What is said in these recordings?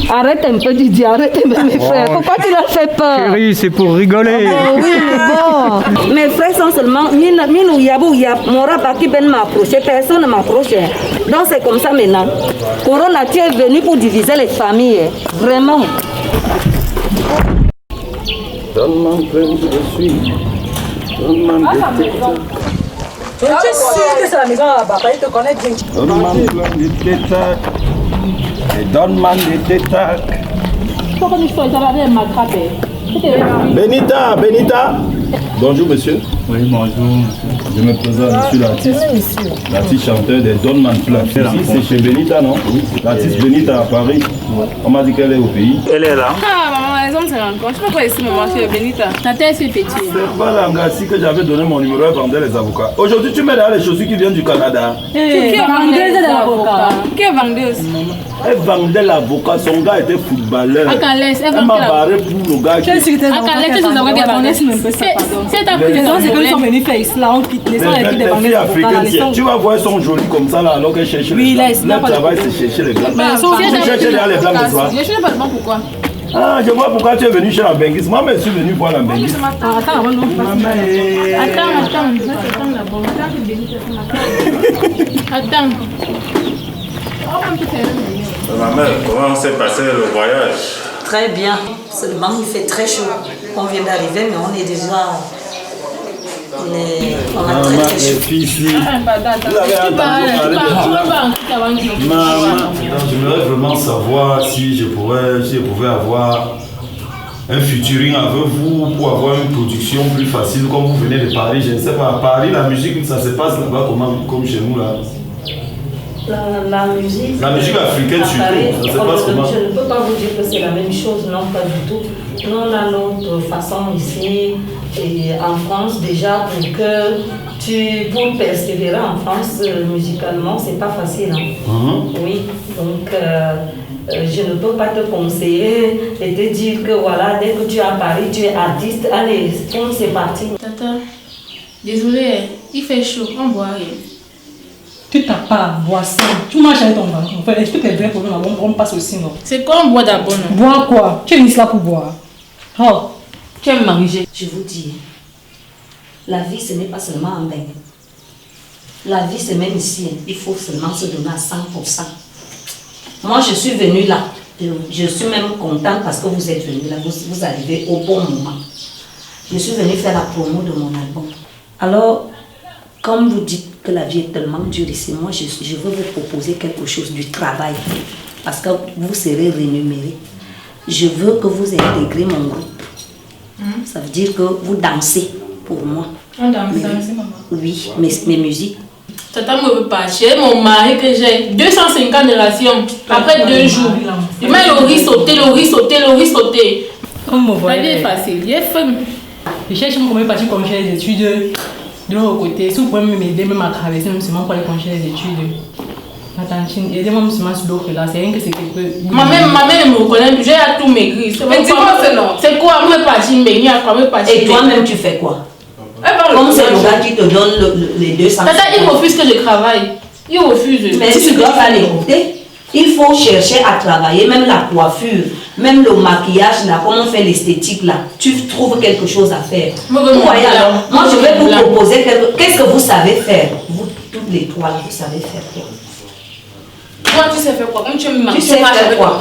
Arrête un peu Didier, arrête un peu mes frères. Pourquoi tu leur fais peur? Chérie, c'est pour rigoler. Oui, mais bon. Mes frères sont seulement Minou Yabou Yab. Mora Baki Ben m'a approché, personne ne m'approche. Donc c'est comme ça maintenant. Corona, tu es venu pour diviser les familles. Vraiment. Donne-moi un peu où je suis. Donne-moi un peu. Tu es sûr que c'est la maison à papa, il te connaît bien. Donne-moi des détails. Et donne-moi des détails. Benita, Benita. Bonjour monsieur. Oui, bonjour. Je me présente, je suis l'artiste chanteur des Don Man Flash. Ici c'est chez Benita, non? Oui. L'artiste Benita à Paris. On m'a dit qu'elle est au pays. Elle est là. Ah, maman, les hommes se rencontrent. Je sais pas quoi ici, maman, chez Benita. Ta tête est petite. C'est pas l'Angassi que j'avais donné mon numéro et vendait les avocats. Aujourd'hui, tu mets dans les chaussures qui viennent du Canada. Qui est vendeuse d'avocat? Qui est vendeuse? Elle vendait l'avocat, son gars était footballeur. Elle m'a barré pour le gars qui... C'est ta prise. Ils sont venus faire ici, là, on quitte les filles africaines, tu vas voir, elles sont jolies comme ça, là, alors qu'elles cherchent les blancs. Leur travail, c'est chercher les blancs. Tu cherches derrière les blancs de toi. Je ne sais pas pourquoi. Ah, je vois pourquoi tu es venu chez la Benguis. Moi, je suis venu voir la Benguis. Attends, Ma mère, comment s'est passé le voyage? Très bien. Seulement, il fait très chaud. On vient d'arriver, mais on est déjà... On a très très chaud. Vous avez entendu parler de maman, j'aimerais vraiment savoir si je pouvais avoir un featuring avec vous pour avoir une production plus facile comme vous venez de Paris. Je ne sais pas, à Paris, la musique, ça se passe là-bas comme chez nous là. La musique africaine surtout, ça se passe comment? Je ne peux pas vous dire que c'est la même chose, non, pas du tout. Nous, on a notre façon ici, et en France, déjà, pour persévérer en France musicalement, c'est pas facile. Hein? Oui, donc je ne peux pas te conseiller et te dire que voilà, dès que tu es à Paris, tu es artiste, allez, c'est parti. Tata, désolé, il fait chaud, on boit rien. Tu t'as pas à boire ça. Tu manges avec ton ventre. En fait, est-ce que tes vrais problèmes on passe aussi, non? C'est quoi on boit d'abord, non? Boire quoi? Tu es venu là pour boire. Oh, tu aimes manger. Je vous dis, la vie ce n'est pas seulement un bain. La vie c'est même ici, il faut seulement se donner à 100%. Moi je suis venue là, je suis même contente parce que vous êtes venus là, vous arrivez au bon moment. Je suis venue faire la promo de mon album. Alors, comme vous dites que la vie est tellement dure ici, moi je veux vous proposer quelque chose du travail. Parce que vous serez rémunéré. Je veux que vous intégrez mon groupe. Ça veut dire que vous dansez pour moi. On danse, maman? Oui, mes musiques. Tata me veut pas. J'ai mon mari que j'ai 250 relations. Après 2 jours. Il m'a le riz sauté. Comme me voyez. La vie est facile. Il est fun. Je cherche mon premier parti comme j'ai les études de l'autre côté. Si vous pouvez m'aider même à traverser, même seulement pour aller continuer les études. Attends, aidez-moi seulement sur l'autre là. C'est rien que c'est quelque chose. Ma mère me reconnaît. J'ai à tout maigri. Mais dis-moi, c'est non. C'est quoi? Moi, parti maigrir. Et toi-même, tu fais quoi? Comme c'est le gars qui te donne les 200. Tata, il refuse que je travaille. Il refuse. Mais tu dois pas l'écouter. Il faut chercher à travailler, même la coiffure, même le maquillage, là, comment on fait l'esthétique là. Tu trouves quelque chose à faire. Moi, je vais vous proposer qu'est-ce que vous savez faire. Vous, toutes les trois, vous savez faire quoi? Toi, tu sais faire quoi? Comme tu me tu sais faire quoi?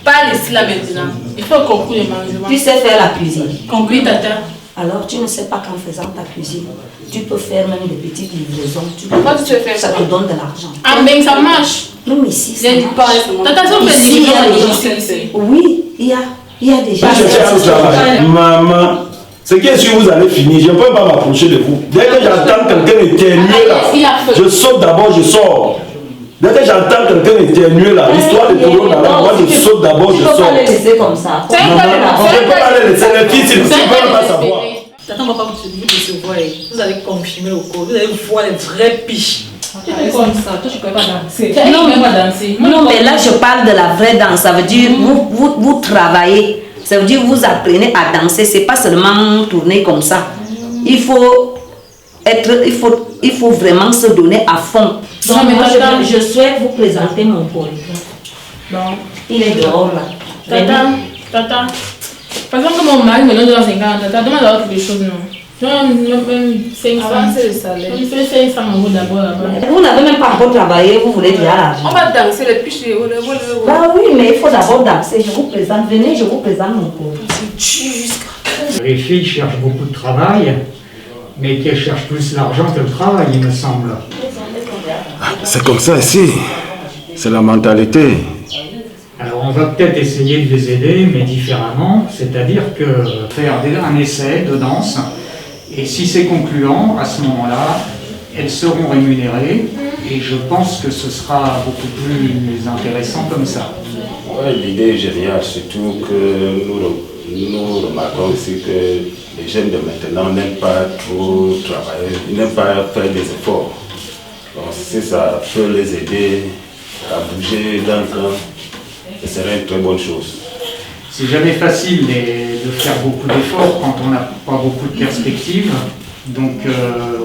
Pas ici là maintenant. Il faut conclure les mangements. Tu sais faire la cuisine. Conclure, tata. Alors, tu ne sais pas qu'en faisant ta cuisine, tu peux faire même des petites livraisons. Pourquoi tu sais faire ça? Ça te donne de l'argent. Ah, mais ça marche. Non, mais si, ça marche. Tata, ça fait ici, oui, il y a des gens. Maman, ce qui est sûr, vous allez finir. Je ne peux pas m'approcher de vous. Dès que j'entends quelqu'un éternuer là, je saute d'abord, je sors. Dès que j'entends quelqu'un éternuer là, l'histoire de Corona là, moi je saute d'abord, je sors. Tu ne peux pas les laisser comme ça. Je ne peux pas les laisser, les filles, tu ne peux pas savoir. Attends, on va pas vous recevoir. Vous allez confirmer le corps. Vous allez voir les vrais piches. Tu fais comme ça. Toi, tu ne peux pas danser. Non, mais là, je parle de la vraie danse. Ça veut dire vous travaillez. Ça veut dire vous apprenez à danser. Ce n'est pas seulement tourner comme ça. Il faut il faut vraiment se donner à fond. Donc Non, mais moi, tata- je souhaite vous présenter mon chorégraphe. Donc, il est dehors là. Tata. Par exemple, que mon mari me donne 250, tata, demande d'avoir quelque chose, non. Même 500. Avancer le salaire. On fait 500 euros d'abord là-bas. Vous n'avez même pas encore travaillé, vous voulez déjà l'argent. On va danser les piches. Bah oui, mais il faut d'abord danser. Je vous présente, venez, je vous présente mon chorégraphe. Les filles cherchent beaucoup de travail, mais qu'elles cherchent plus l'argent que le travail, il me semble. C'est comme ça ici. C'est la mentalité. Alors on va peut-être essayer de les aider, mais différemment, c'est-à-dire que faire un essai de danse, et si c'est concluant, à ce moment-là, elles seront rémunérées, et je pense que ce sera beaucoup plus intéressant comme ça. Ouais, l'idée est géniale, surtout que nous remarquons aussi que les jeunes de maintenant n'aiment pas trop travailler, ils n'aiment pas faire des efforts. Donc si ça peut les aider à bouger d'un cran, ce serait une très bonne chose. C'est jamais facile de faire beaucoup d'efforts quand on n'a pas beaucoup de perspectives. Donc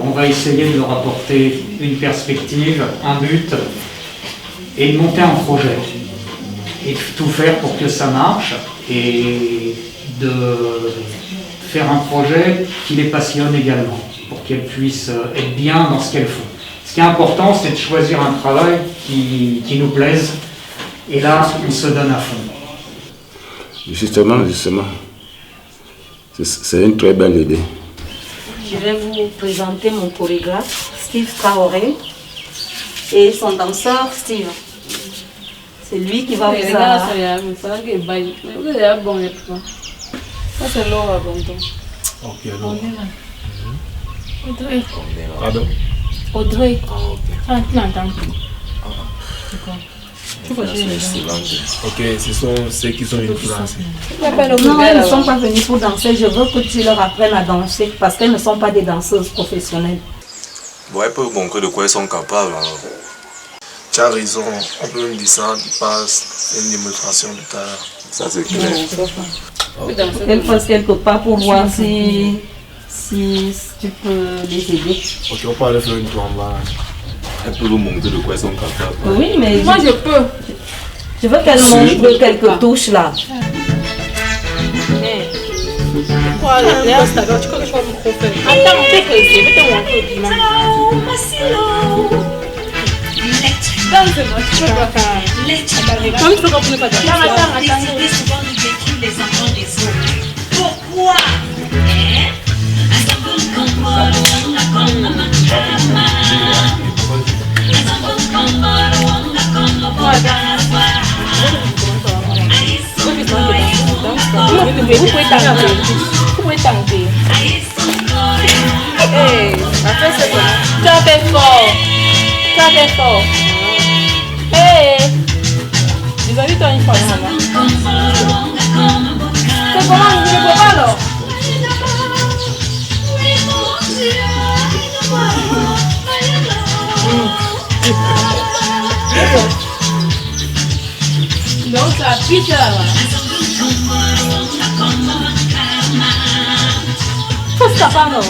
on va essayer de leur apporter une perspective, un but, et de monter un projet. Et de tout faire pour que ça marche, et de faire un projet qui les passionne également, pour qu'elles puissent être bien dans ce qu'elles font. Ce qui est important, c'est de choisir un travail qui nous plaise, et là, on se donne à fond. Justement, c'est une très belle idée. Je vais vous présenter mon chorégraphe, Steve Traoré, et son danseur, Steve. C'est lui qui va vous aider. Ça, c'est l'or à bon temps. Ok, Audrey. pardon. Audrey. Ah, tu n'entends plus. Ok, ce sont ceux qui sont influencés. Non, elles ne sont pas venues pour danser. Je veux que tu leur apprennes à danser parce qu'elles ne sont pas des danseuses professionnelles. Bon, elles peuvent montrer de quoi elles sont capables. Alors. Tu as raison, on peut même dire ça, tu passes une démonstration de talent. Ça, c'est clair. Elles fassent quelque part pour voir si tu peux les aider. Ok, on peut aller faire une tournée. Elles peuvent vous montrer de quoi elles sont capables. Oui, mais Moi, je peux. je veux qu'elles montrent quelques touches là. Quoi, d'ailleurs, c'est d'accord, tu crois que je vais me faire. Attends, t'es pressé, je vais te montrer au dimanche. Danse, non, tu peux pas faire. Comment tu peux comprendre pas danser? Attends. Pourquoi? Vous pouvez tenter. Vous pouvez tenter. Hey, après c'est bon. Tu as fait fort. Tu as fait fort. Hey. Ils ont dit toi une fois, maman. C'est comment je ne peux pas alors? Donc ça pique là. Faut se taper non.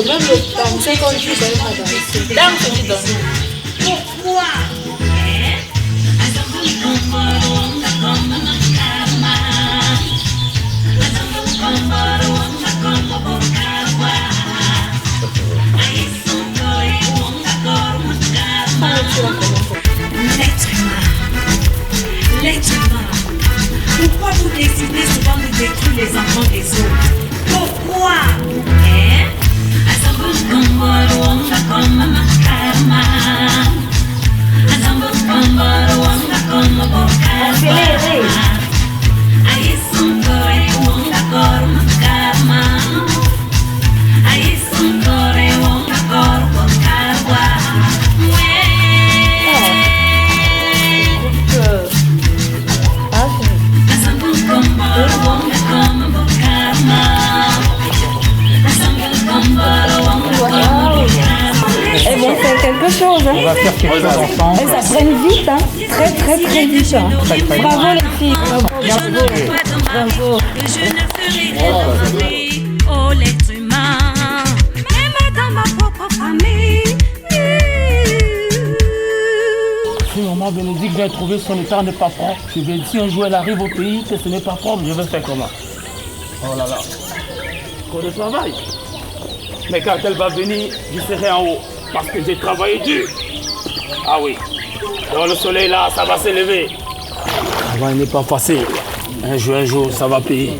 Même le temps, c'est qu'on dit c'est pas danser. Danse, dis donc. Pourquoi? Pourquoi vous décidez souvent de détruire les enfants des autres? Pourquoi? on va faire quelque chose ensemble. Et ça traîne vite, hein. Très très très vite. Hein. Bravo les filles, bravo. Bravo. Que je ne ferai découvrir oh l'être humain, même dans ma propre famille. Si maman Bénédicte vient trouver son état n'est pas propre, je vais dire si un jour elle arrive au pays que ce n'est pas propre, je vais faire comment? Oh là là, encore de travail. Mais quand elle va venir, je serai en haut, parce que j'ai travaillé dur. Ah oui, dans le soleil là, ça va s'élever. Le travail n'est pas facile. Un jour, ça va payer.